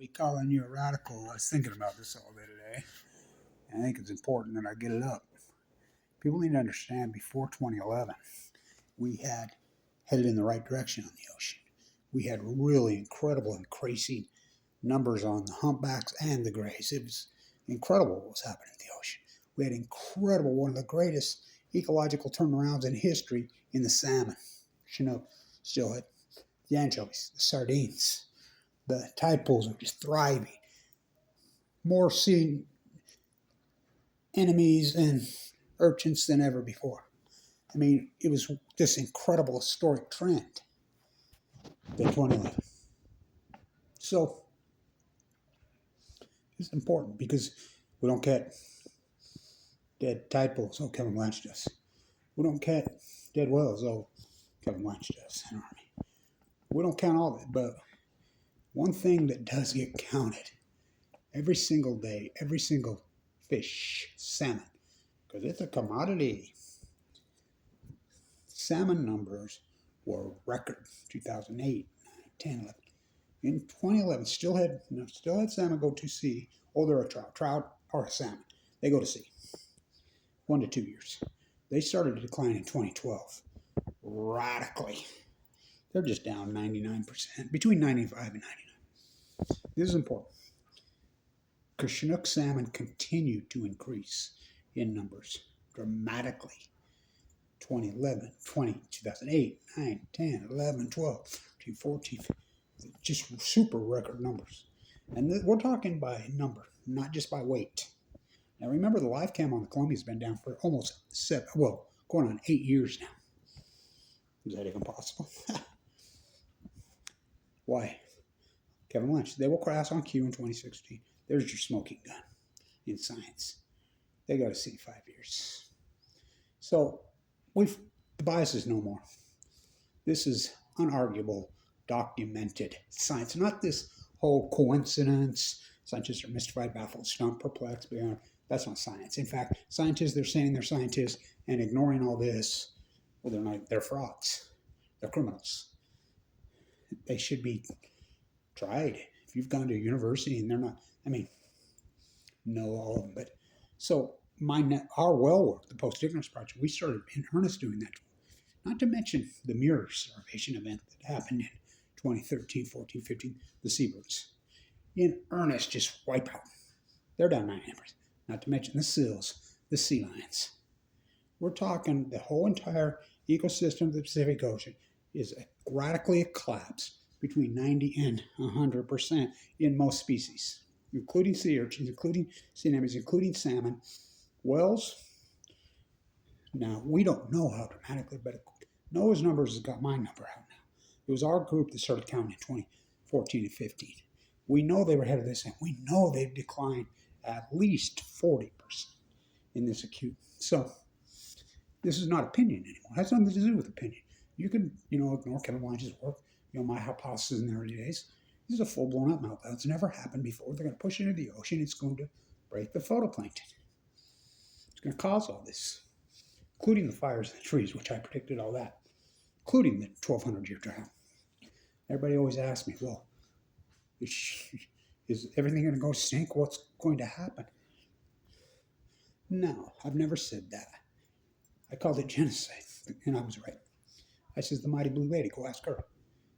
be calling you a radical. I was thinking about this all day today. And I think it's important that I get it up. People need to understand before 2011, we had headed in the right direction on the ocean. We had really incredible increasing numbers on the humpbacks and the grays. It was incredible what was happening in the ocean. We had incredible, one of the greatest ecological turnarounds in history in the salmon, Chinook, steelhead, the anchovies, the sardines. The tide pools were just thriving. More sea enemies and urchins than ever before. I mean, it was this incredible historic trend in 2011. So it's important because we don't get dead tide pools. Oh, Kevin Blanche does. We don't get dead whales. Oh, Kevin Blanche does. We don't count all of it, but one thing that does get counted every single day, every single fish, salmon, because it's a commodity. Salmon numbers were record 2008, 10, 11. In 2011, still had salmon go to sea. Oh, they're a trout or a salmon. They go to sea. 1 to 2 years. They started to decline in 2012 radically. They're just down 99%, between 95 and 99. This is important because Chinook salmon continued to increase in numbers dramatically. 2011, 2008, 9, 10, 11, 12, 13, 14, just super record numbers. And we're talking by number, not just by weight. Now remember, the live cam on the Columbia's been down for almost going on 8 years now. Is that even possible? Why? Kevin Lynch, they will crash on Q in 2016. There's your smoking gun in science. They go to sea 5 years. So the bias is no more. This is unarguable, documented science, not this whole coincidence. Scientists are mystified, baffled, stumped, perplexed, beyond. That's not science. In fact, scientists, they're saying they're scientists and ignoring all this. Well, they're not. They're frauds. They're criminals. They should be tried. If you've gone to a university and they're not, know all of them. But so our well work, the Post-Ignorance Project, we started in earnest doing that. Not to mention the mirror starvation event that happened in 2013, 14, 15, the seabirds. In earnest, just wipe out. They're down 99%. Not to mention the seals, the sea lions. We're talking the whole entire ecosystem of the Pacific Ocean is radically collapsed between 90 and 100% in most species, including sea urchins, including sea anemones, including salmon, whales. Now, we don't know how dramatically, but NOAA's numbers has got my number out now. It was our group that started counting in 2014 and 15. We know they were ahead of this, and we know they've declined at least 40% in this acute. So this is not opinion anymore. It has nothing to do with opinion. You can, ignore Kevin Blanch's work, my hypothesis in the early days. This is a full-blown up meltdown. It's never happened before. They're going to push it into the ocean. It's going to break the phytoplankton. It's going to cause all this, including the fires in the trees, which I predicted all that, including the 1,200-year drought. Everybody always asks me, well, is everything going to go stink? What's going to happen? No, I've never said that. I called it genocide, and I was right. I says, the mighty blue lady, go ask her.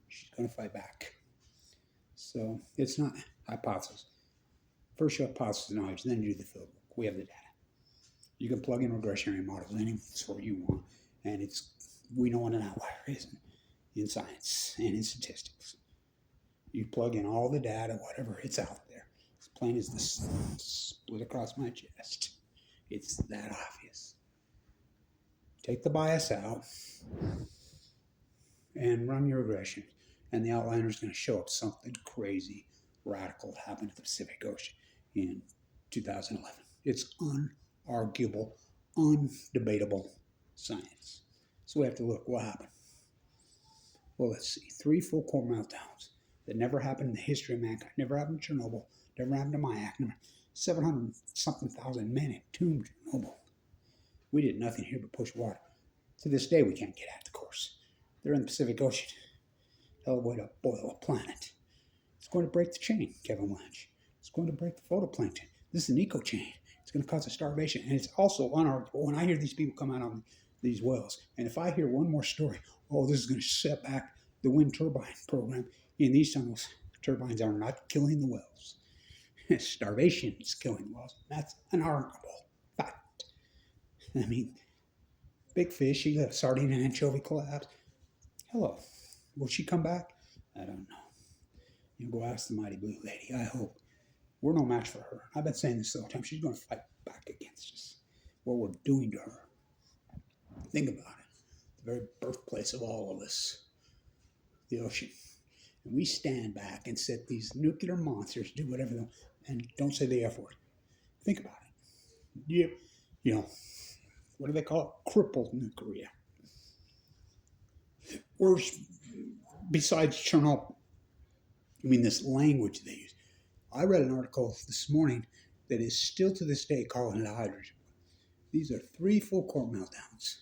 She's going to fight back. So it's not hypothesis. First you hypothesis knowledge, then you do the field work. We have the data. You can plug in regressionary models any sort you want, and we know what an outlier is in science and in statistics. You plug in all the data, whatever, it's out there. As plain as this split across my chest. It's that obvious. Take the bias out and run your regression, and the outliner is going to show up something crazy, radical happened at the Pacific Ocean in 2011. It's unarguable, undebatable science. So we have to look, what happened? Well, let's see. 3 full core meltdowns that never happened in the history of mankind. Never happened in Chernobyl. Never happened in Mayak. 700-something thousand men entombed in Chernobyl. We did nothing here but push water. To this day, we can't get out of the course. They're in the Pacific Ocean. Hell of a way to boil a planet. It's going to break the chain, Kevin Lynch. It's going to break the phytoplankton. This is an eco chain. It's going to cause a starvation. And it's also unarguable. When I hear these people come out on these wells, and if I hear one more story, oh, this is going to set back the wind turbine program in these tunnels. Turbines are not killing the wells. Starvation is killing the wells. That's an unarguable fact. I mean, big fish, you got a sardine and anchovy collapse. Hello. Will she come back? I don't know. You go ask the mighty blue lady. I hope. We're no match for her. I've been saying this the whole time. She's going to fight back against us. What we're doing to her. Think about it. The very birthplace of all of us. The ocean. And we stand back and let these nuclear monsters do whatever they want. And don't say the F word. Think about it. You know, what do they call it? Crippled nuclear. Or besides Chernobyl, I mean, this language they use. I read an article this morning that is still to this day calling it hydrogen. These are 3 full core meltdowns.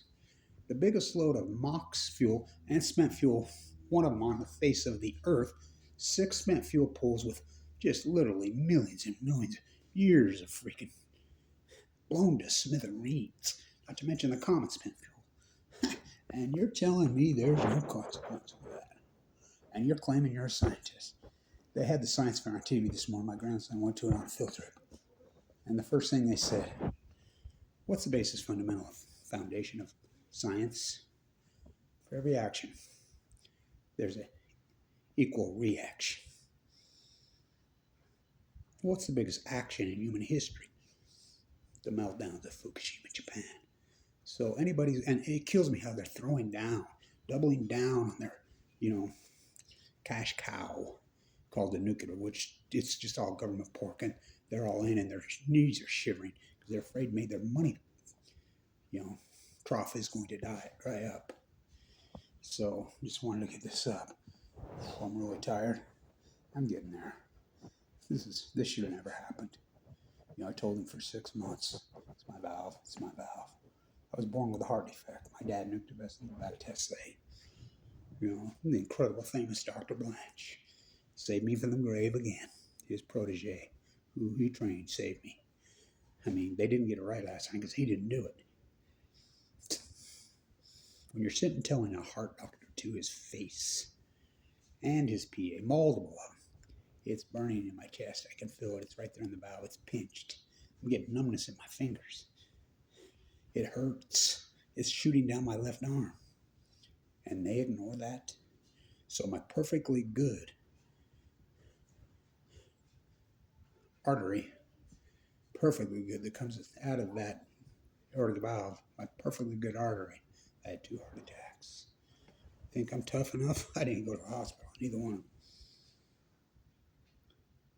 The biggest load of MOX fuel and spent fuel, one of them on the face of the earth, 6 spent fuel pools with just literally millions and millions of years of freaking blown to smithereens, not to mention the common spent fuel. And you're telling me there's no consequence of that. And you're claiming you're a scientist. They had the science fair on TV this morning. My grandson went to it on a field trip. And the first thing they said, what's the basis, fundamental foundation of science? For every action, there's an equal reaction. What's the biggest action in human history? The meltdowns of Fukushima, Japan. So anybody, and it kills me how they're throwing down, doubling down on their, cash cow called the nuclear, which it's just all government pork, and they're all in, and their knees are shivering because they're afraid maybe their money, trough is going to dry up. So just wanted to get this up. I'm really tired. I'm getting there. This should have never happened. I told him for 6 months, it's my valve. I was born with a heart defect. My dad nuked the best thing about a test say. The incredible, famous Dr. Blanche saved me from the grave again. His protege, who he trained, saved me. I mean, they didn't get it right last time because he didn't do it. When you're sitting telling a heart doctor to his face and his PA, multiple of them, it's burning in my chest. I can feel it. It's right there in the valve. It's pinched. I'm getting numbness in my fingers. It hurts. It's shooting down my left arm. And they ignore that. So my perfectly good artery, perfectly good, that comes out of that aortic valve, my perfectly good artery, I had 2 heart attacks. Think I'm tough enough? I didn't go to the hospital, neither one of them.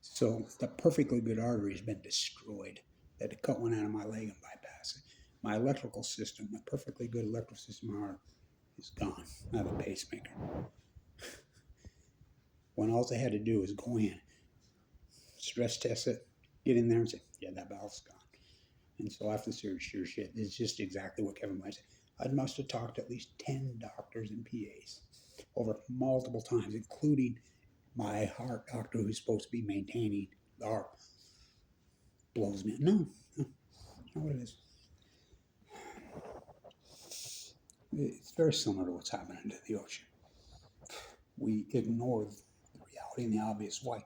So the perfectly good artery has been destroyed. They had to cut one out of my leg and bypass it. My electrical system, my perfectly good electrical system in my heart, is gone. I have a pacemaker. When all they had to do was go in, stress test it, get in there and say, yeah, that valve's gone. And so after the surgery, sure shit, it's just exactly what Kevin Blanche said. I must have talked to at least 10 doctors and PAs over multiple times, including my heart doctor who's supposed to be maintaining the heart. Blows me. No, that's not what it is. It's very similar to what's happening to the ocean. We ignore the reality and the obvious. Why?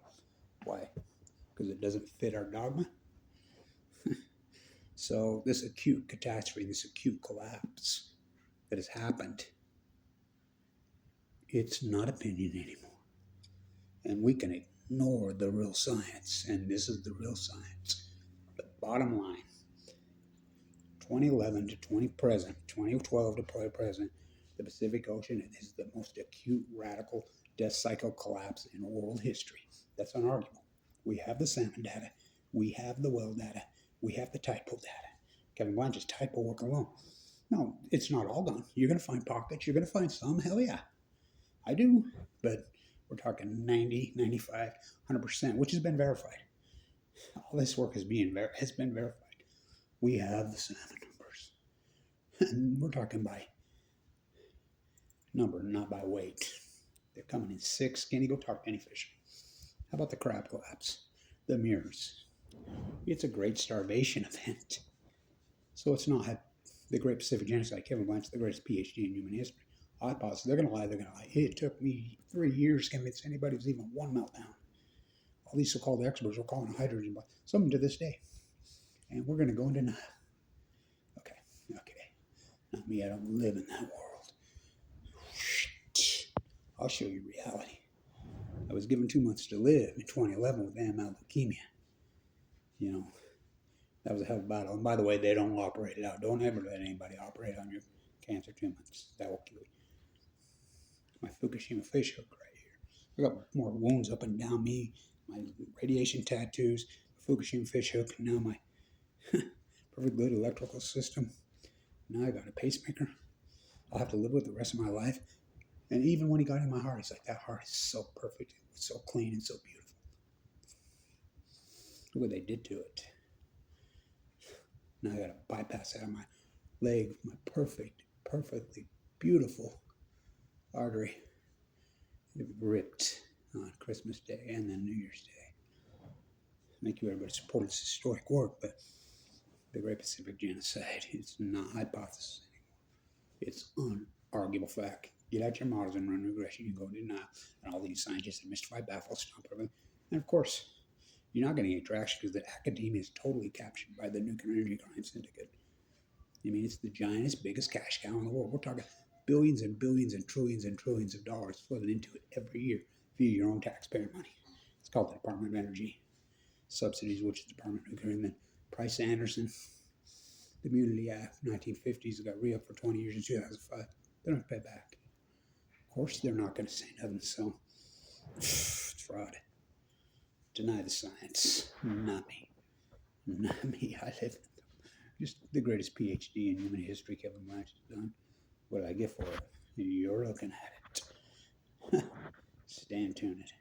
Because it doesn't fit our dogma. So this acute catastrophe, this acute collapse that has happened, it's not opinion anymore. And we can ignore the real science, and this is the real science. The bottom line, 2011 to 2012 to present, the Pacific Ocean is the most acute, radical death cycle collapse in world history. That's unarguable. We have the salmon data. We have the well data. We have the tide pool data. Kevin Blanche's tide pool work alone. No, it's not all gone. You're going to find pockets. You're going to find some. Hell yeah. I do. But we're talking 90, 95, 100%, which has been verified. All this work has been verified. We have the salmon numbers. And we're talking by number, not by weight. They're coming in 6. Can you go talk to any fish? How about the crab collapse? The mirrors. It's a great starvation event. So it's not the Great Pacific Genocide. Kevin Blanchard, the greatest PhD in human history. Hypothesis. They're going to lie. They're going to lie. It took me 3 years to convince anybody it was even one meltdown. All these so-called experts were calling it hydrogen, but some of them to this day. And we're going to go into denial. Okay. Not me. I don't live in that world. I'll show you reality. I was given 2 months to live in 2011 with AML leukemia. You know, that was a hell of a battle. And by the way, they don't operate it out. Don't ever let anybody operate on your cancer 2 months. That will kill you. My Fukushima fish hook right here. I got more wounds up and down me. My radiation tattoos, Fukushima fish hook, and now my perfect good electrical system. Now I got a pacemaker. I'll have to live with the rest of my life. And even when he got in my heart, he's like, that heart is so perfect, it's so clean and so beautiful. Look what they did to it. Now I got to bypass out of my leg, my perfectly beautiful artery. It ripped on Christmas Day and then New Year's Day. Thank you, everybody, support this historic work, but the Great Pacific Genocide is not hypothesis anymore. It's unarguable fact. Get out your models and run regression. You go to denial. And all these scientists that mystify, baffle, stump everything. And of course, you're not getting any traction because the academia is totally captured by the nuclear energy crime syndicate. I mean, it's the giantest, biggest cash cow in the world. We're talking billions and billions and trillions of dollars flooded into it every year via your own taxpayer money. It's called the Department of Energy Subsidies, which is the Department of Nuclear. And then Price-Anderson, the Immunity Act, 1950s, got re-upped for 20 years in 2005. They don't pay back. Of course, they're not going to say nothing, so it's fraud. Deny the science. Not me. Not me. I live just the greatest PhD in human history Kevin Blanchard has done. What did I get for it? You're looking at it. Stand tuned.